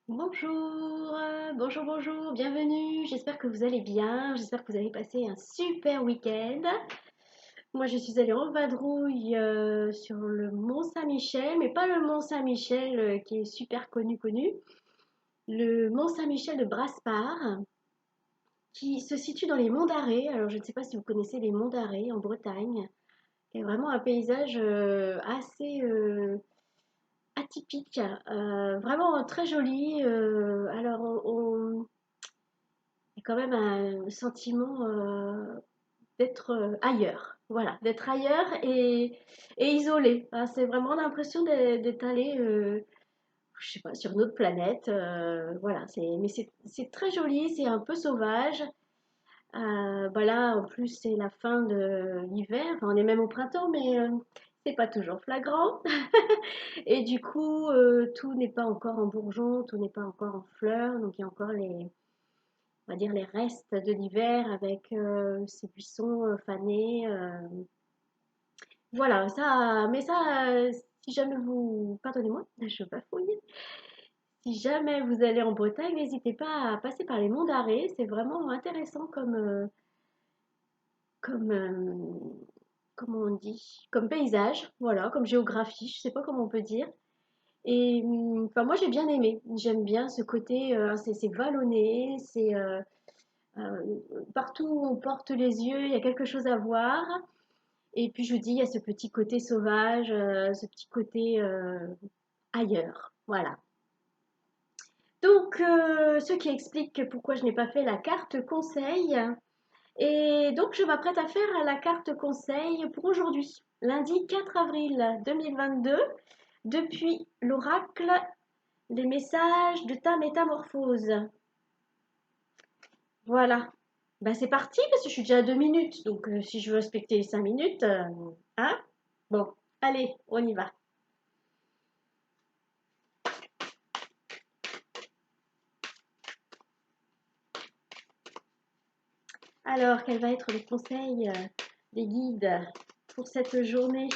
Bonjour, bonjour, bienvenue. J'espère que vous allez bien. J'espère que vous avez passé un super week-end. Moi, je suis allée en vadrouille sur le Mont Saint-Michel, mais pas le Mont Saint-Michel qui est super connu. Le Mont Saint-Michel de Brasparts, qui se situe dans les Monts d'Arrée. Alors, je ne sais pas si vous connaissez les Monts d'Arrée en Bretagne, qui est vraiment un paysage assez atypique, vraiment très joli. Alors, il y a quand même un sentiment d'être ailleurs. Voilà, d'être ailleurs et isolé. Ah, c'est vraiment l'impression d'être allé, je sais pas, sur une autre planète. Voilà, mais c'est très joli, c'est un peu sauvage. Bah là, en plus, c'est la fin de l'hiver. Enfin, on est même au printemps, mais c'est pas toujours flagrant. Et du coup, tout n'est pas encore en bourgeon, tout n'est pas encore en fleurs. Donc, il y a encore on va dire les restes de l'hiver avec ces buissons fanés. Voilà, ça, mais ça, si jamais pardonnez-moi, je bafouille. Si jamais vous allez en Bretagne, n'hésitez pas à passer par les monts d'Arrée. C'est vraiment intéressant comme, comment on dit, comme paysage, voilà, comme géographie. Je sais pas comment on peut dire. Et enfin, moi j'ai bien aimé. J'aime bien ce côté, c'est vallonné, partout où on porte les yeux, il y a quelque chose à voir. Et puis je vous dis, il y a ce petit côté sauvage, ce petit côté ailleurs. Voilà. Donc, ce qui explique pourquoi je n'ai pas fait la carte conseil. Et donc, je m'apprête à faire la carte conseil pour aujourd'hui, lundi 4 avril 2022, depuis l'oracle des messages de ta métamorphose. Voilà. Ben, c'est parti, parce que je suis déjà à 2 minutes. Donc, si je veux respecter les 5 minutes, hein? Bon, allez, on y va. Alors, quel va être le conseil des guides pour cette journée?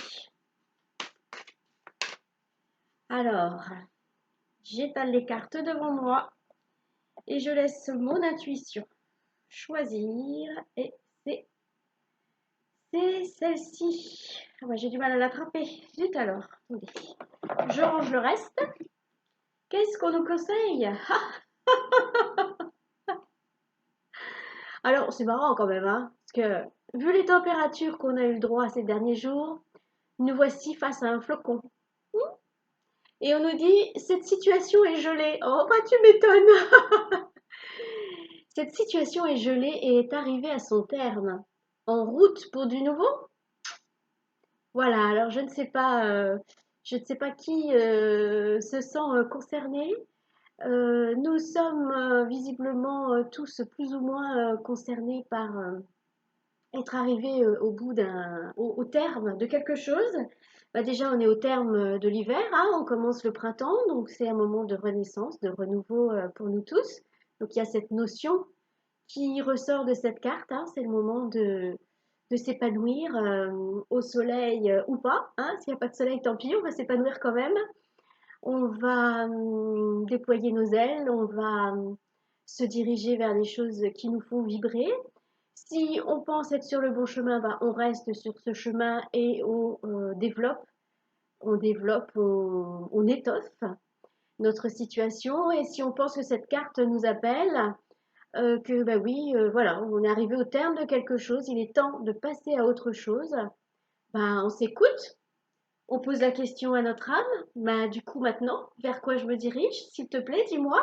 Alors, j'étale les cartes devant moi et je laisse mon intuition choisir. Et c'est celle-ci. Ah ouais, j'ai du mal à l'attraper. Zut alors, attendez. Je range le reste. Qu'est-ce qu'on nous conseille? Ah, alors, c'est marrant quand même, hein, parce que vu les températures qu'on a eu le droit ces derniers jours, nous voici face à un flocon. Et on nous dit, cette situation est gelée. Oh, bah tu m'étonnes. Cette situation est gelée et est arrivée à son terme. En route pour du nouveau? Voilà, alors je ne sais pas qui se sent concerné. Nous sommes visiblement tous plus ou moins concernés par être arrivés au terme de quelque chose. Bah déjà, on est au terme de l'hiver, hein, on commence le printemps, donc c'est un moment de renaissance, de renouveau pour nous tous. Donc il y a cette notion qui ressort de cette carte, hein, c'est le moment de s'épanouir au soleil ou pas. Hein, s'il n'y a pas de soleil, tant pis, on va s'épanouir quand même. On va déployer nos ailes, on va se diriger vers des choses qui nous font vibrer. Si on pense être sur le bon chemin, bah, on reste sur ce chemin et on étoffe notre situation. Et si on pense que cette carte nous appelle, que bah oui, voilà, on est arrivé au terme de quelque chose, il est temps de passer à autre chose, bah, on s'écoute, on pose la question à notre âme, bah, du coup maintenant, vers quoi je me dirige, s'il te plaît, dis-moi.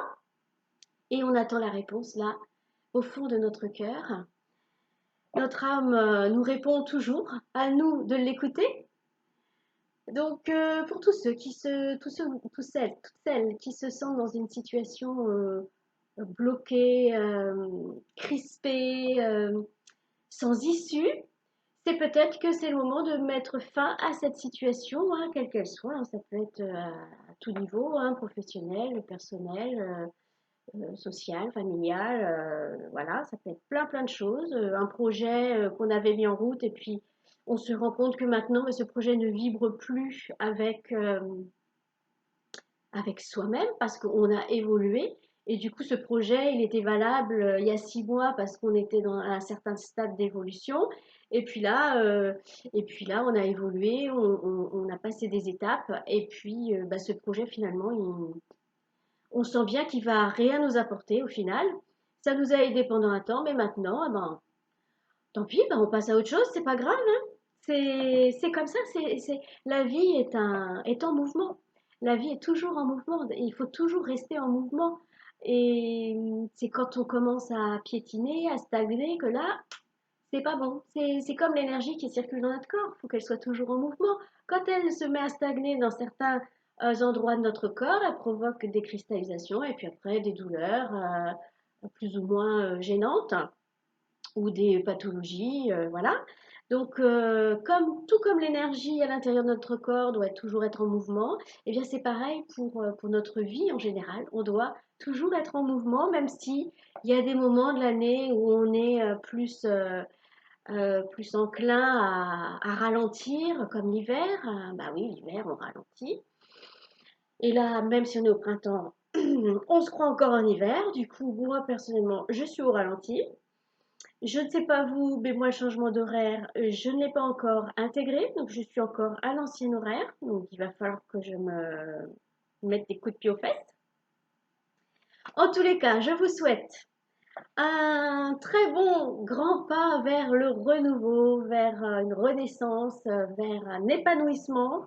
Et on attend la réponse là, au fond de notre cœur. Notre âme nous répond toujours, à nous de l'écouter. Donc, pour toutes celles qui se sentent dans une situation bloquée, crispée, sans issue, c'est peut-être que c'est le moment de mettre fin à cette situation, hein, quelle qu'elle soit. Hein. Ça peut être à tout niveau, hein, professionnel, personnel, social, familial. Voilà, ça peut être plein de choses. Un projet qu'on avait mis en route et puis on se rend compte que maintenant, ce projet ne vibre plus avec soi-même parce qu'on a évolué. Et du coup, ce projet, il était valable il y a 6 mois parce qu'on était dans un certain stade d'évolution. Et puis là, euh, et puis là, on a évolué, on a passé des étapes. Et puis, bah, ce projet, finalement, on sent bien qu'il va rien nous apporter au final. Ça nous a aidé pendant un temps, mais maintenant, eh ben, tant pis, ben, on passe à autre chose, c'est pas grave, hein. C'est comme ça, la vie est en mouvement. La vie est toujours en mouvement, il faut toujours rester en mouvement. Et c'est quand on commence à piétiner, à stagner, que là, c'est pas bon. C'est comme l'énergie qui circule dans notre corps, il faut qu'elle soit toujours en mouvement. Quand elle se met à stagner dans certains endroits de notre corps, elle provoque des cristallisations et puis après des douleurs plus ou moins gênantes ou des pathologies, voilà. Donc, tout comme l'énergie à l'intérieur de notre corps doit toujours être en mouvement, et bien c'est pareil pour notre vie en général. On doit toujours être en mouvement, même si il y a des moments de l'année où on est plus enclin à ralentir, comme l'hiver. Bah oui, l'hiver, on ralentit. Et là, même si on est au printemps, on se croit encore en hiver. Du coup, moi, personnellement, je suis au ralenti. Je ne sais pas vous, mais moi, le changement d'horaire, je ne l'ai pas encore intégré. Donc, je suis encore à l'ancien horaire. Donc, il va falloir que je me mette des coups de pied aux fesses. En tous les cas, je vous souhaite un très bon grand pas vers le renouveau, vers une renaissance, vers un épanouissement.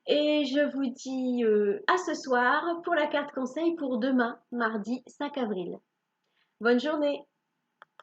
Et je vous dis à ce soir pour la carte conseil pour demain, mardi 5 avril. Bonne journée!